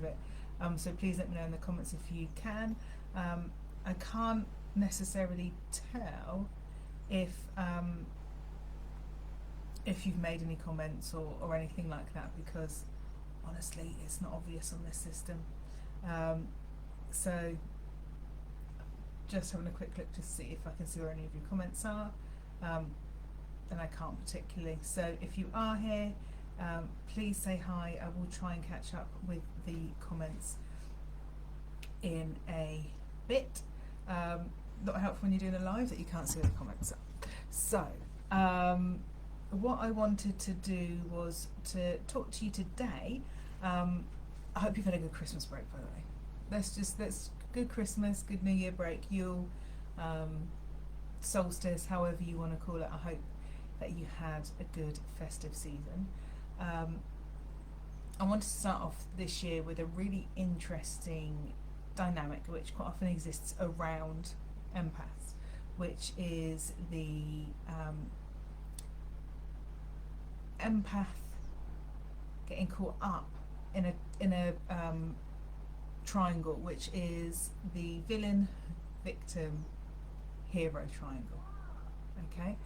it. So please let me know in the comments if you can. I can't necessarily tell if you've made any comments or anything like that, because honestly it's not obvious on this system. So just having a quick look to see if I can see where any of your comments are, and I can't particularly. So if you are here, please say hi. I will try and catch up with the comments in a bit. Not helpful when you're doing a live that you can't see where the comments are. So what I wanted to do was to talk to you today. I hope you've had a good Christmas break, by the way. Let's good Christmas, good New Year break, Yule, solstice, however you want to call it. I hope that you had a good festive season. I want to start off this year with a really interesting dynamic which quite often exists around empaths, which is the empath getting caught up in a triangle, which is the villain, victim, hero triangle. Okay,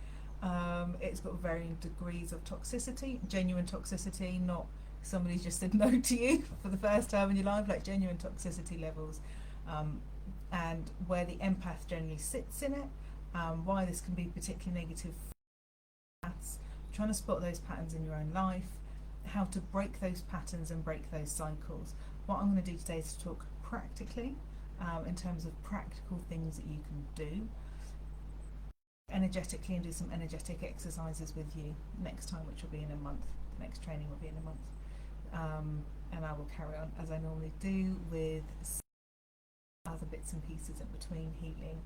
it's got varying degrees of toxicity, genuine toxicity, not somebody just said no to you for the first time in your life, like genuine toxicity levels, and where the empath generally sits in it, why this can be particularly negative for empaths, trying to spot those patterns in your own life, how to break those patterns and break those cycles. What I'm going to do today is to talk practically, in terms of practical things that you can do energetically, and do some energetic exercises with you next time, which will be in a month. The next training will be in a month, and I will carry on as I normally do with other bits and pieces in between, healing,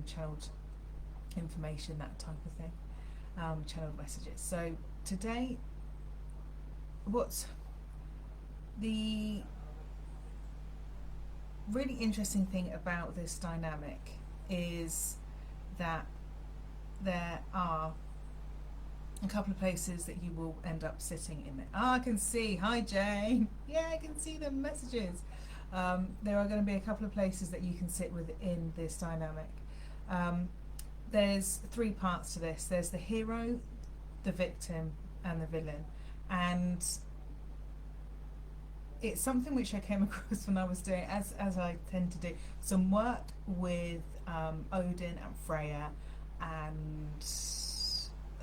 channeled information, that type of thing, channeled messages. So today, what's the really interesting thing about this dynamic is that there are a couple of places that you will end up sitting in it. I can see. Hi, Jane. Yeah, I can see the messages. There are going to be a couple of places that you can sit within this dynamic. There's three parts to this. There's the hero, the victim, and the villain. And it's something which I came across when I was doing, as I tend to do, some work with Odin and Freya and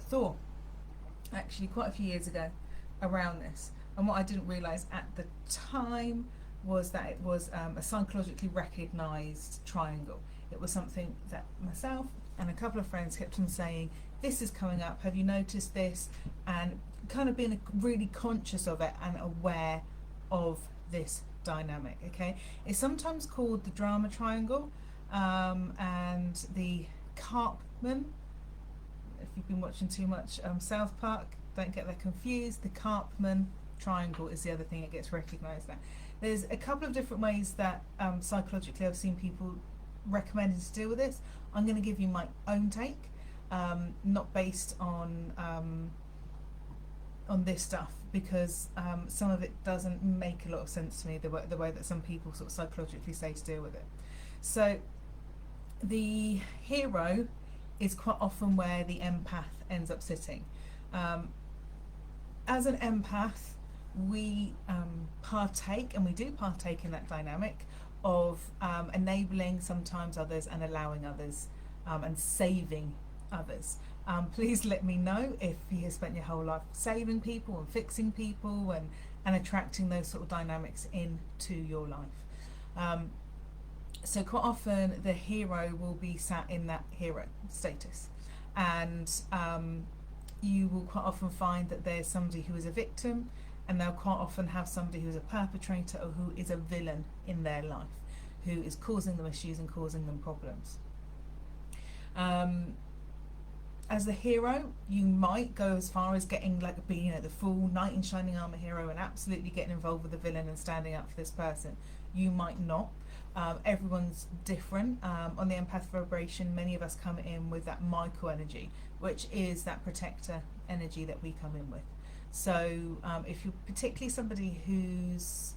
Thor, actually quite a few years ago, around this. And what I didn't realise at the time was that it was a psychologically recognised triangle. It was something that myself and a couple of friends kept on saying, this is coming up, have you noticed this? And kind of being really conscious of it and aware of this dynamic. Okay, it's sometimes called the drama triangle, and the Cartman. If you've been watching too much South Park, don't get that confused. The Cartman triangle is the other thing that gets recognised now. There's a couple of different ways that psychologically I've seen people recommended to deal with this. I'm going to give you my own take, not based on this stuff, because some of it doesn't make a lot of sense to me, the way that some people sort of psychologically say to deal with it. So the hero is quite often where the empath ends up sitting. As an empath, we partake, and we do partake in that dynamic of enabling sometimes others and allowing others, and saving others. Please let me know if you have spent your whole life saving people and fixing people and attracting those sort of dynamics into your life. So quite often the hero will be sat in that hero status, and you will quite often find that there's somebody who is a victim, and they'll quite often have somebody who's a perpetrator or who is a villain in their life, who is causing them issues and causing them problems. As the hero, you might go as far as getting being the full knight in shining armor hero and absolutely getting involved with the villain and standing up for this person. You might not. Everyone's different. On the empath vibration, many of us come in with that Michael energy, which is that protector energy that we come in with. So if you're particularly somebody who's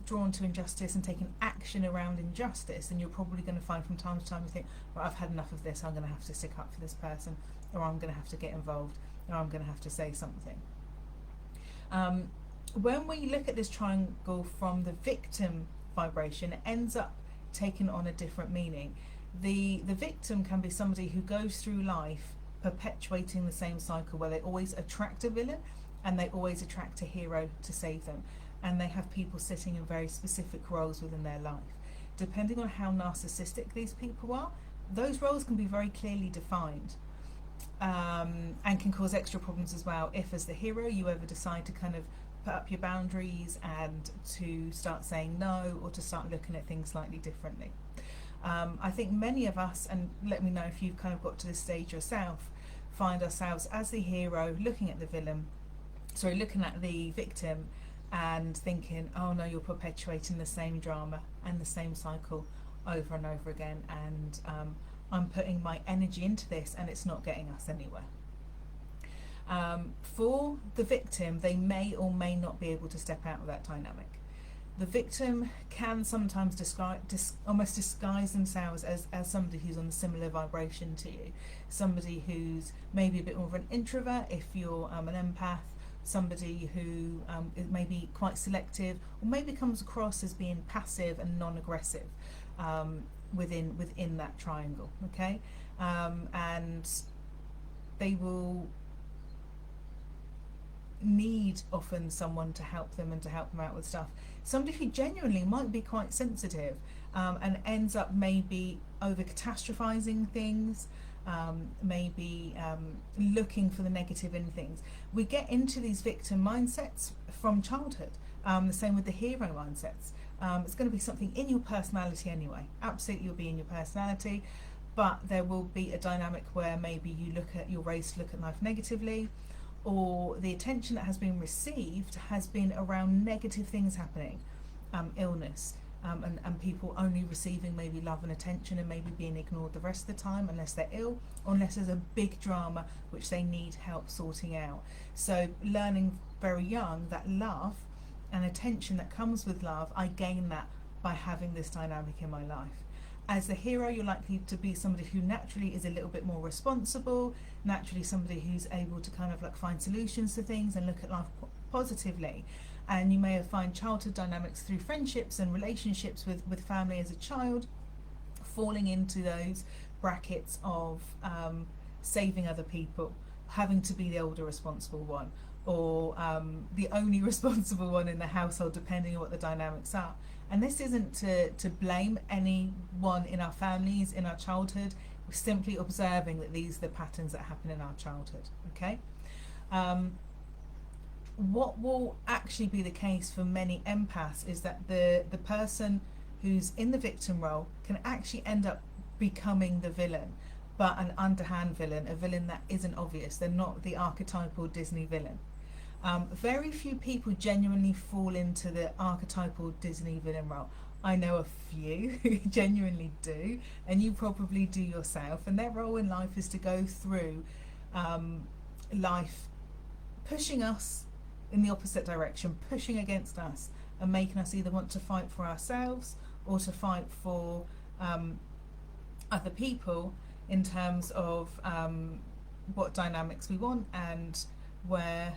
drawn to injustice and taking action around injustice, and you're probably going to find from time to time you think, right, I've had enough of this, I'm going to have to stick up for this person, or I'm going to have to get involved, or I'm going to have to say something. When we look at this triangle from the victim vibration, it ends up taking on a different meaning. The victim can be somebody who goes through life perpetuating the same cycle where they always attract a villain and they always attract a hero to save them, and they have people sitting in very specific roles within their life. Depending on how narcissistic these people are, those roles can be very clearly defined, and can cause extra problems as well if, as the hero, you ever decide to kind of put up your boundaries and to start saying no, or to start looking at things slightly differently. I think many of us, and let me know if you've kind of got to this stage yourself, find ourselves as the hero looking at the looking at the victim and thinking, oh no, you're perpetuating the same drama and the same cycle over and over again, and I'm putting my energy into this and it's not getting us anywhere. For the victim, they may or may not be able to step out of that dynamic. The victim can sometimes almost disguise themselves as somebody who's on a similar vibration to you, somebody who's maybe a bit more of an introvert if you're an empath, somebody who is maybe quite selective, or maybe comes across as being passive and non-aggressive within that triangle, okay? And they will need often someone to help them and to help them out with stuff. Somebody who genuinely might be quite sensitive and ends up maybe over catastrophizing things, maybe looking for the negative in things. We get into these victim mindsets from childhood. The same with the hero mindsets. It's going to be something in your personality anyway. Absolutely, you'll be in your personality, but there will be a dynamic where maybe you're raised to look at life negatively, or the attention that has been received has been around negative things happening, illness, and people only receiving maybe love and attention and maybe being ignored the rest of the time unless they're ill, or unless there's a big drama which they need help sorting out. So learning very young that love and attention that comes with love, I gain that by having this dynamic in my life. As the hero, you're likely to be somebody who naturally is a little bit more responsible, naturally somebody who's able to kind of like find solutions to things and look at life positively. And you may find childhood dynamics through friendships and relationships with family as a child, falling into those brackets of saving other people, having to be the older responsible one, or the only responsible one in the household, depending on what the dynamics are. And this isn't to blame anyone in our families, in our childhood. We're simply observing that these are the patterns that happen in our childhood, okay? What will actually be the case for many empaths is that the person who's in the victim role can actually end up becoming the villain, but an underhand villain, a villain that isn't obvious. They're not the archetypal Disney villain. Very few people genuinely fall into the archetypal Disney villain role. I know a few who genuinely do, and you probably do yourself, and their role in life is to go through life pushing us in the opposite direction, pushing against us and making us either want to fight for ourselves or to fight for other people in terms of what dynamics we want, and where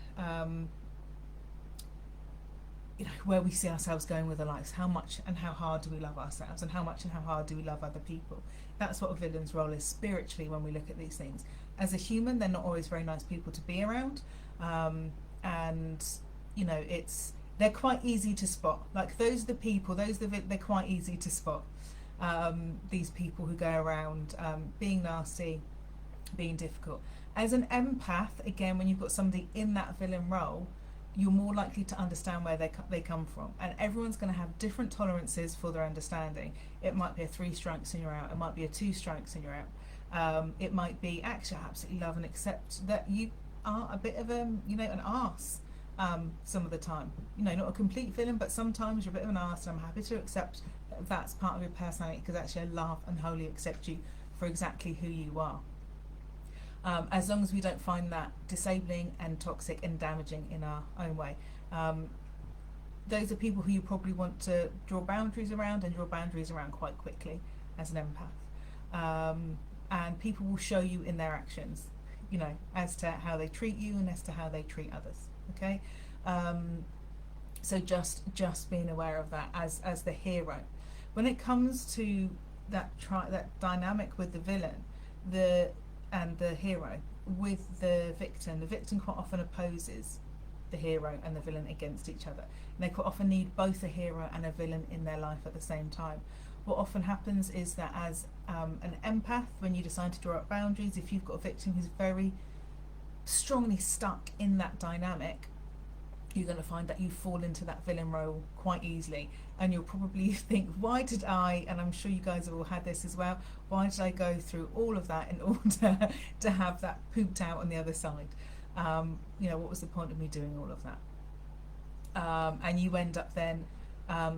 where we see ourselves going with our lives. How much and how hard do we love ourselves, and how much and how hard do we love other people? That's what a villain's role is spiritually when we look at these things. As a human, they're not always very nice people to be around, and they're quite easy to spot. Like those are the people, they're quite easy to spot. These people who go around being nasty, being difficult. As an empath, again, when you've got somebody in that villain role, you're more likely to understand where they come from, and everyone's going to have different tolerances for their understanding. It might be a 3 strikes and you're out, it might be a 2 strikes and you're out, it might be actually I absolutely love and accept that you are a bit of an arse some of the time, not a complete villain, but sometimes you're a bit of an arse, and I'm happy to accept that that's part of your personality, because actually I love and wholly accept you for exactly who you are. As long as we don't find that disabling and toxic and damaging in our own way. those are people who you probably want to draw boundaries around, and draw boundaries around quite quickly as an empath. And people will show you in their actions, you know, as to how they treat you and as to how they treat others. Okay, so just being aware of that as the hero. When it comes to that dynamic with the villain, and the hero with the victim quite often opposes the hero and the villain against each other. And they quite often need both a hero and a villain in their life at the same time. What often happens is that as an empath, when you decide to draw up boundaries, if you've got a victim who's very strongly stuck in that dynamic, you're going to find that you fall into that villain role quite easily, and you'll probably think, why did I, and I'm sure you guys have all had this as well, why did I go through all of that in order to have that pooped out on the other side? You know, what was the point of me doing all of that? And you end up then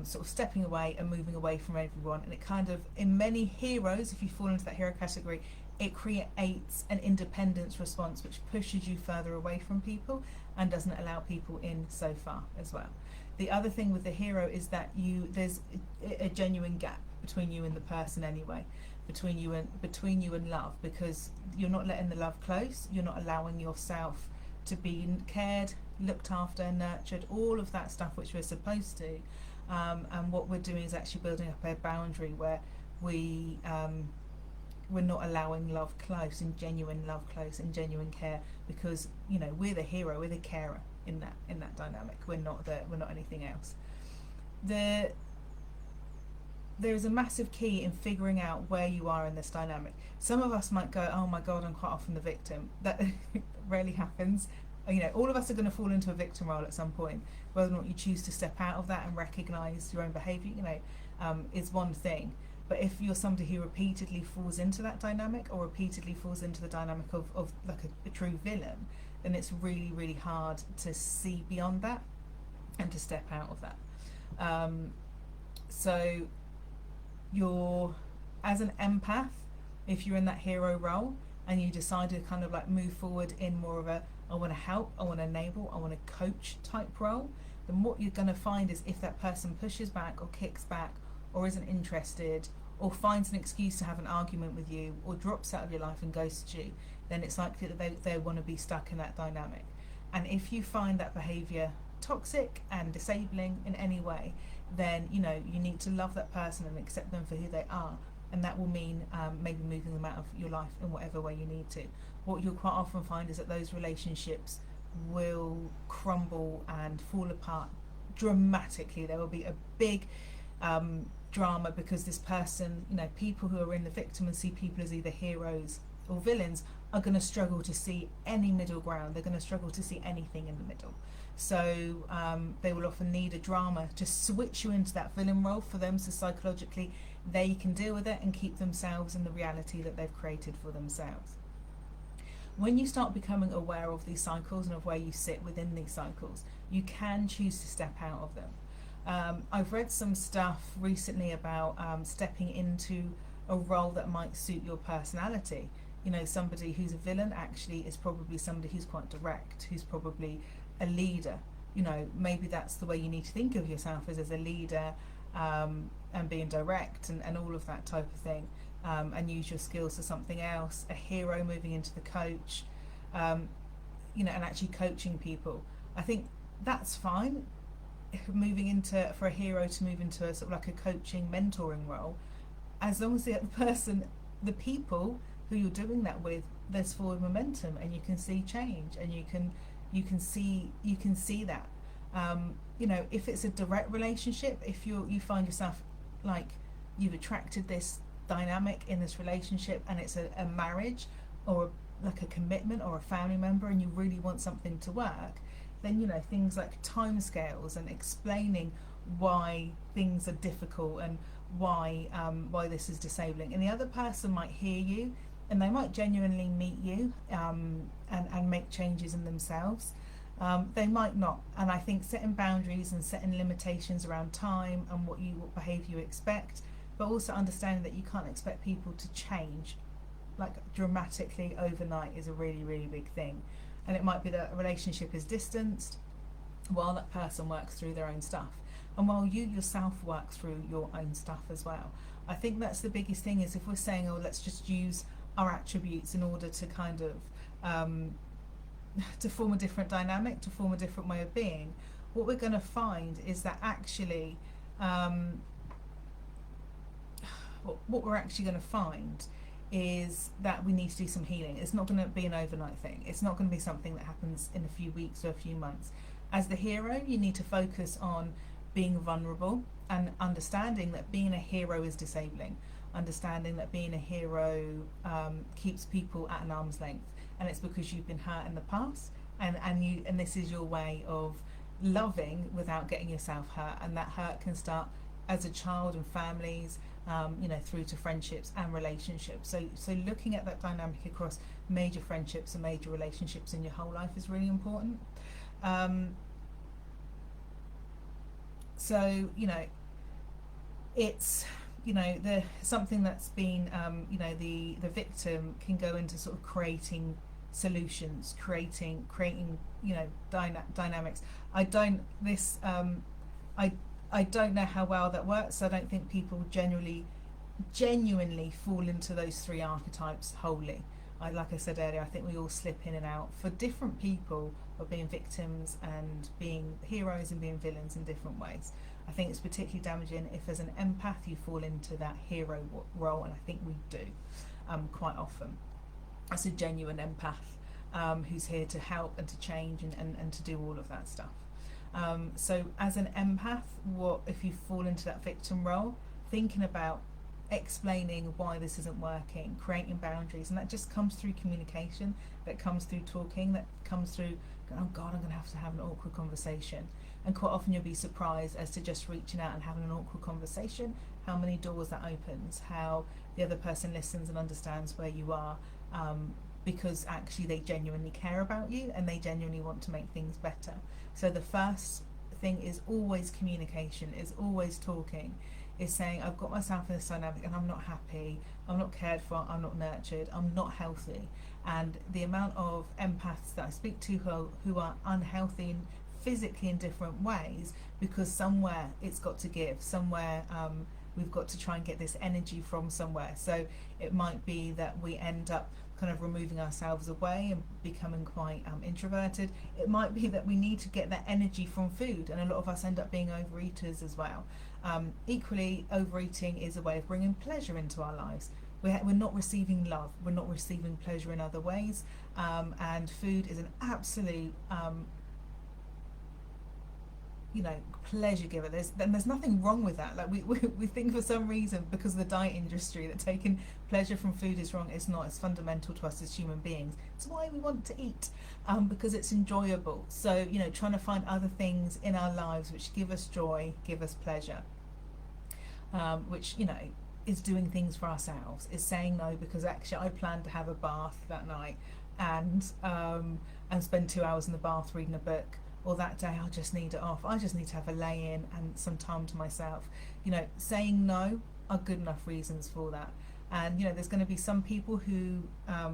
sort of stepping away and moving away from everyone, and it kind of, in many heroes, if you fall into that hero category, it creates an independence response which pushes you further away from people and doesn't allow people in so far as well. The other thing with the hero is that there's a genuine gap between you and the person anyway, between you and love, because you're not letting the love close, you're not allowing yourself to be cared, looked after, nurtured, all of that stuff which we're supposed to. And what we're doing is actually building up a boundary where we're not allowing love close, and genuine love close, and genuine care, because, you know, we're the hero, we're the carer in that dynamic. We're not anything else. There is a massive key in figuring out where you are in this dynamic. Some of us might go, oh my god, I'm quite often the victim. That rarely happens. You know, all of us are going to fall into a victim role at some point. Whether or not you choose to step out of that and recognise your own behaviour, you know, is one thing. But if you're somebody who repeatedly falls into that dynamic, or repeatedly falls into the dynamic of like a true villain, then it's really, really hard to see beyond that and to step out of that. So you're, as an empath, if you're in that hero role and you decide to kind of like move forward in more of a, I want to help, I want to enable, I want to coach type role, then what you're going to find is, if that person pushes back or kicks back or isn't interested or finds an excuse to have an argument with you or drops out of your life and ghosts you, then it's likely that they want to be stuck in that dynamic. And if you find that behaviour toxic and disabling in any way, then, you know, you need to love that person and accept them for who they are, and that will mean maybe moving them out of your life in whatever way you need to. What you'll quite often find is that those relationships will crumble and fall apart dramatically. There will be a big drama, because this person, you know, people who are in the victim and see people as either heroes or villains are going to struggle to see any middle ground. They're going to struggle to see anything in the middle. So they will often need a drama to switch you into that villain role for them, so psychologically they can deal with it and keep themselves in the reality that they've created for themselves. When you start becoming aware of these cycles and of where you sit within these cycles, you can choose to step out of them. I've read some stuff recently about stepping into a role that might suit your personality. You know, somebody who's a villain actually is probably somebody who's quite direct, who's probably a leader. You know, maybe that's the way you need to think of yourself, as a leader, and being direct and all of that type of thing, and use your skills for something else. A hero moving into the coach, you know, and actually coaching people. I think that's fine. For a hero to move into a sort of like a coaching, mentoring role, as long as the person, the people who you're doing that with, there's forward momentum and you can see change, and you can see that. You know, if it's a direct relationship, if you find yourself like you've attracted this dynamic in this relationship, and it's a marriage or like a commitment or a family member, and you really want something to work, then, you know, things like timescales and explaining why things are difficult and why this is disabling, and the other person might hear you and they might genuinely meet you and make changes in themselves. They might not, and I think setting boundaries and setting limitations around time and what behaviour you expect, but also understanding that you can't expect people to change like dramatically overnight, is a really, really big thing. And it might be that a relationship is distanced, while that person works through their own stuff, and while you yourself work through your own stuff as well. I think that's the biggest thing, is if we're saying, oh, let's just use our attributes in order to kind of to form a different dynamic, to form a different way of being, what we're going to find is that actually what we're actually going to find is that we need to do some healing. It's not going to be an overnight thing. It's not going to be something that happens in a few weeks or a few months. As the hero, you need to focus on being vulnerable and understanding that being a hero is disabling. Understanding that being a hero keeps people at an arm's length, and it's because you've been hurt in the past, and this is your way of loving without getting yourself hurt, and that hurt can start as a child and families, through to friendships and relationships. So looking at that dynamic across major friendships and major relationships in your whole life is really important. It's the something that's been the victim can go into sort of creating solutions, creating dynamics. I don't know how well that works. I don't think people genuinely fall into those three archetypes wholly. Like I said earlier, I think we all slip in and out for different people of being victims and being heroes and being villains in different ways. I think it's particularly damaging if as an empath you fall into that hero role, and I think we do quite often. As a genuine empath who's here to help and to change and to do all of that stuff. So as an empath, what if you fall into that victim role, thinking about explaining why this isn't working, creating boundaries, and that just comes through communication, that comes through talking, that comes through, oh God, I'm going to have an awkward conversation. And quite often you'll be surprised as to just reaching out and having an awkward conversation, how many doors that opens, how the other person listens and understands where you are, because actually they genuinely care about you and they genuinely want to make things better. So the first thing is always communication, is always talking, is saying, I've got myself in this dynamic and I'm not happy, I'm not cared for, I'm not nurtured, I'm not healthy. And the amount of empaths that I speak to who are unhealthy and physically in different ways, because somewhere it's got to give, somewhere we've got to try and get this energy from somewhere. So it might be that we end up kind of removing ourselves away and becoming quite introverted. It might be that we need to get that energy from food, and a lot of us end up being overeaters as well. Equally, overeating is a way of bringing pleasure into our lives. We're not receiving love, we're not receiving pleasure in other ways, and food is an absolute pleasure giver. There's nothing wrong with that. Like we think for some reason, because of the diet industry, that taking pleasure from food is wrong. It's not. It's fundamental to us as human beings. It's why we want to eat, because it's enjoyable. So trying to find other things in our lives which give us joy, give us pleasure, which is doing things for ourselves, is saying no, because actually I planned to have a bath that night and spend 2 hours in the bath reading a book. Or that day I just need it off. I just need to have a lay-in and some time to myself. Saying no are good enough reasons for that. And there's going to be some people who are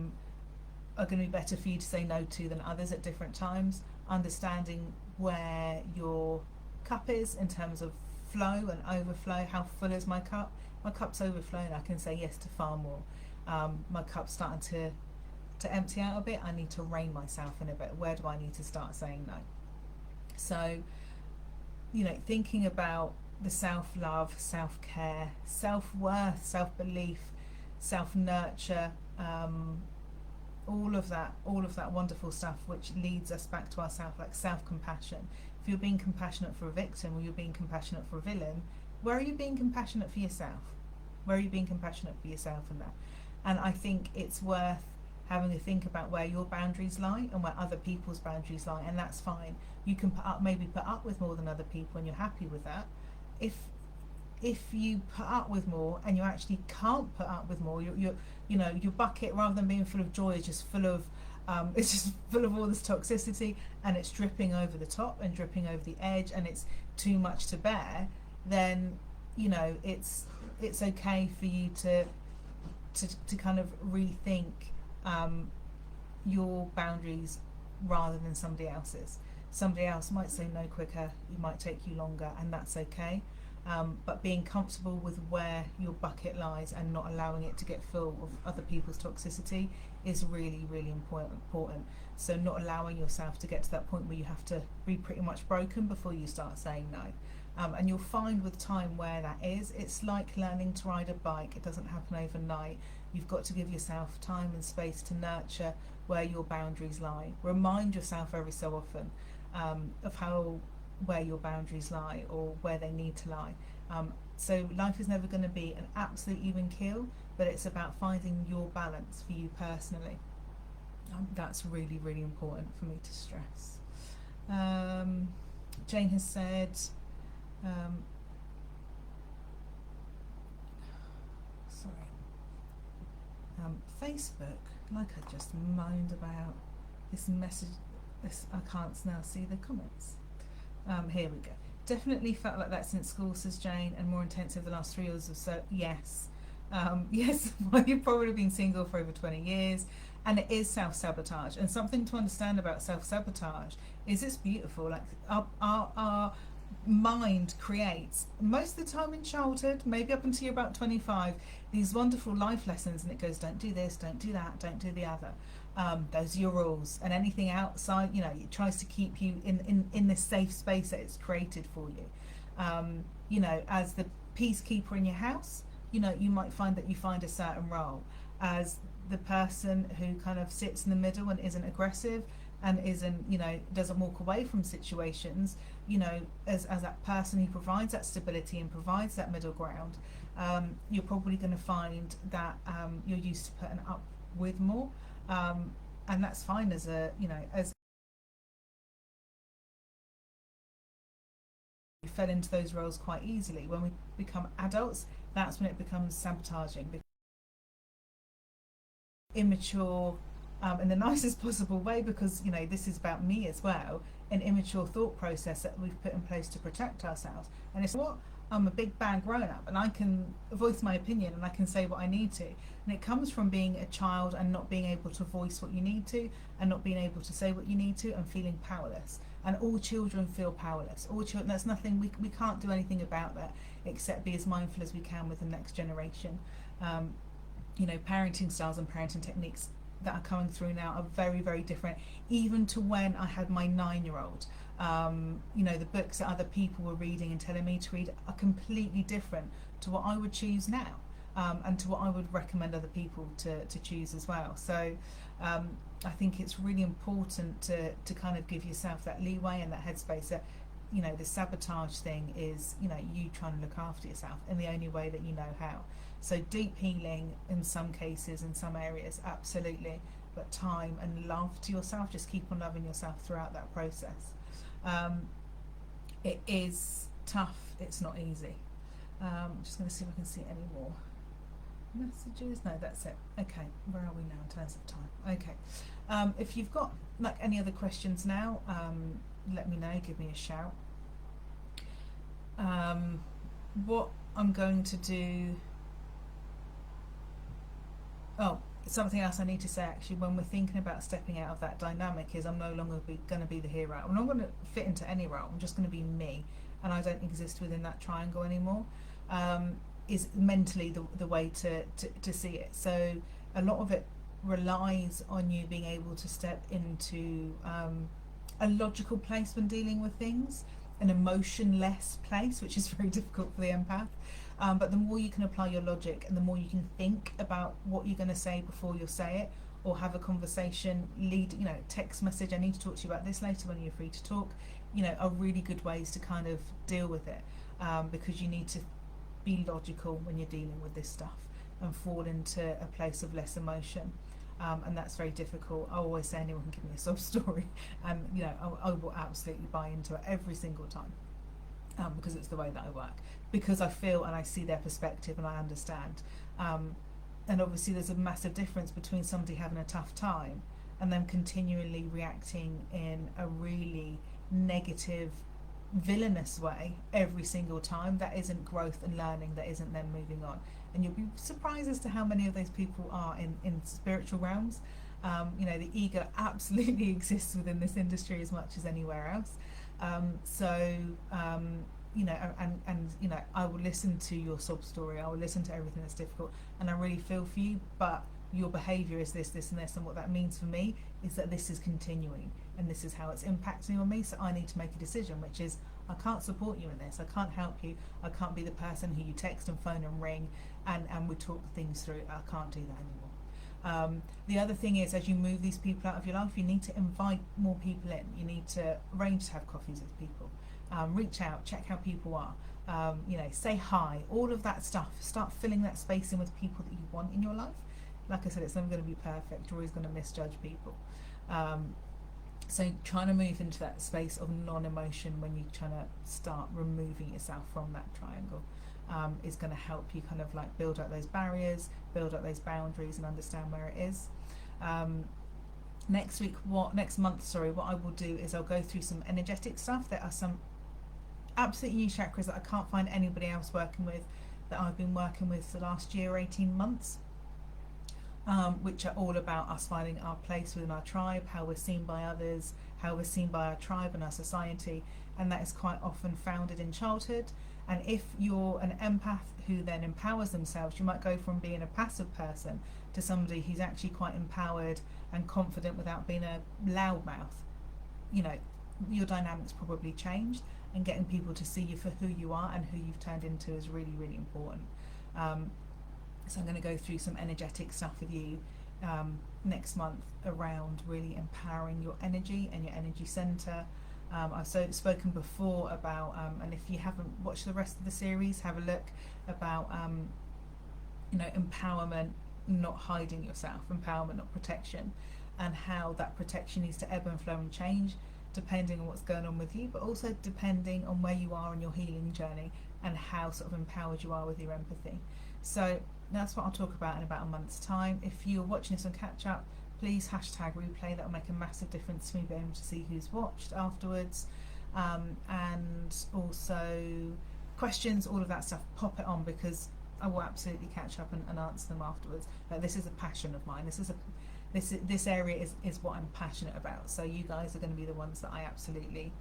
going to be better for you to say no to than others at different times. Understanding where your cup is in terms of flow and overflow. How full is my cup? My cup's overflowing. I can say yes to far more. My cup's starting to empty out a bit. I need to rein myself in a bit. Where do I need to start saying no? So, thinking about the self-love, self-care, self-worth, self-belief, self-nurture, all of that wonderful stuff which leads us back to ourself, like self-compassion. If you're being compassionate for a victim or you're being compassionate for a villain, where are you being compassionate for yourself? Where are you being compassionate for yourself in that? And I think it's worth having to think about where your boundaries lie and where other people's boundaries lie, and that's fine. You can put up with more than other people and you're happy with that. If you put up with more and you actually can't put up with more, your bucket, rather than being full of joy, is just full of it's just full of all this toxicity, and it's dripping over the top and dripping over the edge, and it's too much to bear, then it's okay for you to kind of rethink your boundaries rather than somebody else's. Somebody else might say no quicker, it might take you longer, and that's okay. But being comfortable with where your bucket lies and not allowing it to get full of other people's toxicity is really, really important. So not allowing yourself to get to that point where you have to be pretty much broken before you start saying no. And you'll find with time where that is. It's like learning to ride a bike. It doesn't happen overnight. You've got to give yourself time and space to nurture where your boundaries lie. Remind yourself every so often of where your boundaries lie or where they need to lie. So life is never going to be an absolute even keel, but it's about finding your balance for you personally. That's really, really important for me to stress. Jane has said, Facebook, like I just moaned about this message. I can't now see the comments. Here we go. Definitely felt like that since school, says Jane, and more intensive the last 3 years or so. Yes. Yes, well, you've probably been single for over 20 years, and it is self-sabotage. And something to understand about self-sabotage is it's beautiful. Like our mind creates, most of the time in childhood, maybe up until you're about 25, these wonderful life lessons, and it goes, don't do this, don't do that, don't do the other. Those are your rules, and anything outside, it tries to keep you in this safe space that it's created for you. As the peacekeeper in your house, you might find that you find a certain role. As the person who kind of sits in the middle and isn't aggressive and doesn't walk away from situations, as that person who provides that stability and provides that middle ground, you're probably going to find that you're used to putting up with more. And that's fine as we fell into those roles quite easily. When we become adults, that's when it becomes sabotaging, immature, in the nicest possible way, because this is about me as well, an immature thought process that we've put in place to protect ourselves. And it's what I'm a big bad grown up, and I can voice my opinion and I can say what I need to. And it comes from being a child and not being able to voice what you need to, and not being able to say what you need to, and feeling powerless. And all children feel powerless. All children, there's nothing, we can't do anything about that except be as mindful as we can with the next generation. Parenting styles and parenting techniques that are coming through now are very, very different, even to when I had my 9-year-old. The books that other people were reading and telling me to read are completely different to what I would choose now, and to what I would recommend other people to choose as well. So I think it's really important to kind of give yourself that leeway and that headspace that, the sabotage thing is, you trying to look after yourself in the only way that you know how. So deep healing in some cases, in some areas, absolutely, but time and love to yourself, just keep on loving yourself throughout that process. It is tough, it's not easy. I'm just going to see if I can see any more messages. No, that's it. Okay, where are we now in terms of time? Okay. If you've got any other questions now, let me know, give me a shout. What I'm going to do, something else I need to say actually, when we're thinking about stepping out of that dynamic, is I'm no longer going to be the hero. I'm not going to fit into any role. I'm just going to be me, and I don't exist within that triangle anymore. Is mentally the way to see it. So a lot of it relies on you being able to step into a logical place when dealing with things, an emotionless place, which is very difficult for the empath. But the more you can apply your logic, and the more you can think about what you're going to say before you say it, or have a conversation, text message, I need to talk to you about this later when you're free to talk, are really good ways to kind of deal with it, because you need to be logical when you're dealing with this stuff and fall into a place of less emotion. And that's very difficult. I always say anyone can give me a sob story, and I will absolutely buy into it every single time, because it's the way that I work, because I feel and I see their perspective and I understand. And obviously there's a massive difference between somebody having a tough time and them continually reacting in a really negative, villainous way every single time. That isn't growth and learning, that isn't them moving on. And you'll be surprised as to how many of those people are in spiritual realms, You know, the ego absolutely exists within this industry as much as anywhere else. So you know, and you know, I will listen to your sob story, I will listen to everything that's difficult, and I really feel for you, but your behaviour is this, this and this, and what that means for me is that this is continuing and this is how it's impacting on me, so I need to make a decision, which is I can't support you in this, I can't help you, I can't be the person who you text and phone and ring and we talk things through. I can't do that anymore. The other thing is, as you move these people out of your life, you need to invite more people in. You need to arrange to have coffees with people. Reach out, check how people are. You know, say hi, all of that stuff. Start filling that space in with people that you want in your life. Like I said, it's never going to be perfect. You're always going to misjudge people. So trying to move into that space of non-emotion when you're trying to start removing yourself from that triangle is going to help you kind of like build up those barriers, build up those boundaries, and understand where it is. Next month, what I will do is I'll go through some energetic stuff. There are some absolute new chakras that I can't find anybody else working with, that I've been working with for the last year, 18 months. Which are all about us finding our place within our tribe, how we're seen by others, how we're seen by our tribe and our society, and that is quite often founded in childhood. And if you're an empath who then empowers themselves, you might go from being a passive person to somebody who's actually quite empowered and confident without being a loudmouth. You know, your dynamics probably changed, and getting people to see you for who you are and who you've turned into is really, really important. So I'm going to go through some energetic stuff with you next month around really empowering your energy and your energy center. I've spoken before about, and if you haven't watched the rest of the series, have a look about, you know, empowerment, not hiding yourself, empowerment, not protection, and how that protection needs to ebb and flow and change depending on what's going on with you, but also depending on where you are in your healing journey and how sort of empowered you are with your empathy. So that's what I'll talk about in about a month's time. If you're watching this on catch up, please hashtag replay. That will make a massive difference to me being able to see who's watched afterwards. And also questions, all of that stuff, pop it on, because I will absolutely catch up and answer them afterwards. This is a passion of mine. This area is what I'm passionate about. So you guys are going to be the ones that I absolutely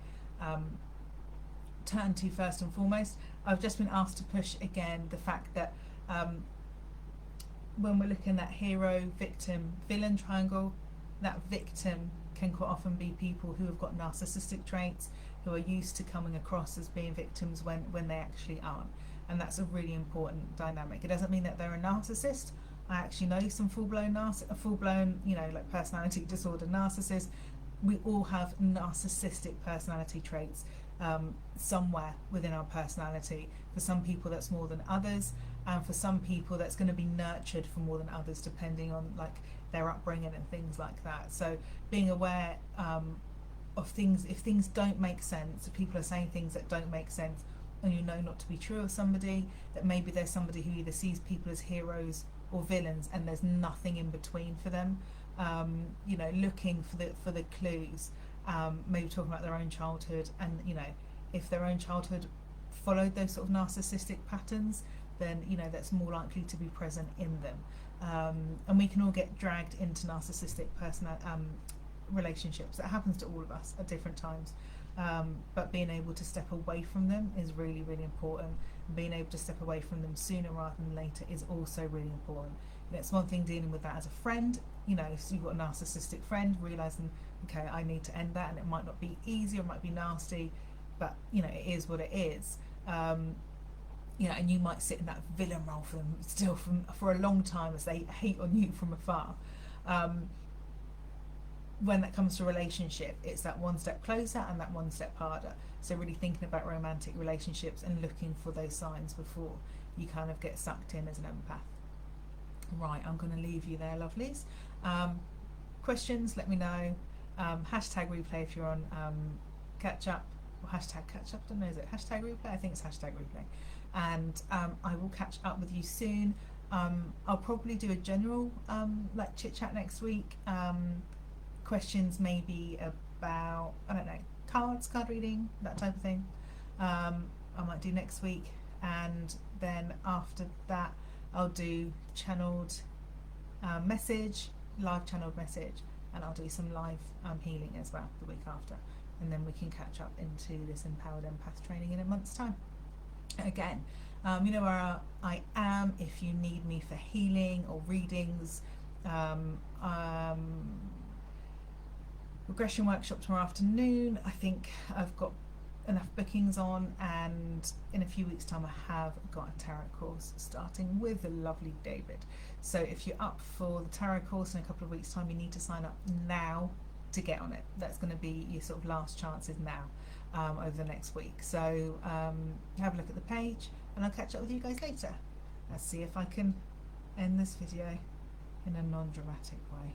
turn to first and foremost. I've just been asked to push again the fact that when we're looking at hero, victim, villain triangle, that victim can quite often be people who have got narcissistic traits, who are used to coming across as being victims when they actually aren't. And that's a really important dynamic. It doesn't mean that they're a narcissist. I actually know some full-blown, you know, like personality disorder narcissists. We all have narcissistic personality traits somewhere within our personality. For some people that's more than others, and for some people that's going to be nurtured for more than others, depending on like their upbringing and things like that. So being aware of things, if things don't make sense, if people are saying things that don't make sense and you know not to be true of somebody, that maybe there's somebody who either sees people as heroes or villains and there's nothing in between for them. You know, looking for the clues, maybe talking about their own childhood, and you know, if their own childhood followed those sort of narcissistic patterns, then you know that's more likely to be present in them. And we can all get dragged into narcissistic relationships. That happens to all of us at different times. But being able to step away from them is really, really important. And being able to step away from them sooner rather than later is also really important. And it's one thing dealing with that as a friend, you know, so you've got a narcissistic friend, realising, okay, I need to end that, and it might not be easy, or it might be nasty, but you know, it is what it is. You know, and you might sit in that villain role for them still for a long time as they hate on you from afar. When that comes to relationship, it's that one step closer and that one step harder. So really thinking about romantic relationships and looking for those signs before you kind of get sucked in as an empath. Right, I'm going to leave you there, lovelies. Questions, let me know. Hashtag replay if you're on catch up, or hashtag catch up, I don't know, is it hashtag replay? I think it's hashtag replay. And I will catch up with you soon. I'll probably do a general like chit chat next week. Questions maybe about, I don't know, card reading, that type of thing. I might do next week, and then after that I'll do channeled message, live channeled message, and I'll do some live healing as well the week after, and then we can catch up into this Empowered Empath training in a month's time. Again, you know where I am if you need me for healing or readings. Regression workshop tomorrow afternoon. I think I've got enough bookings on, and in a few weeks time I have got a tarot course starting with the lovely David. So if you're up for the tarot course in a couple of weeks time, you need to sign up now to get on it. That's going to be your sort of last chances now, over the next week. So have a look at the page, and I'll catch up with you guys later. Let's see if I can end this video in a non-dramatic way.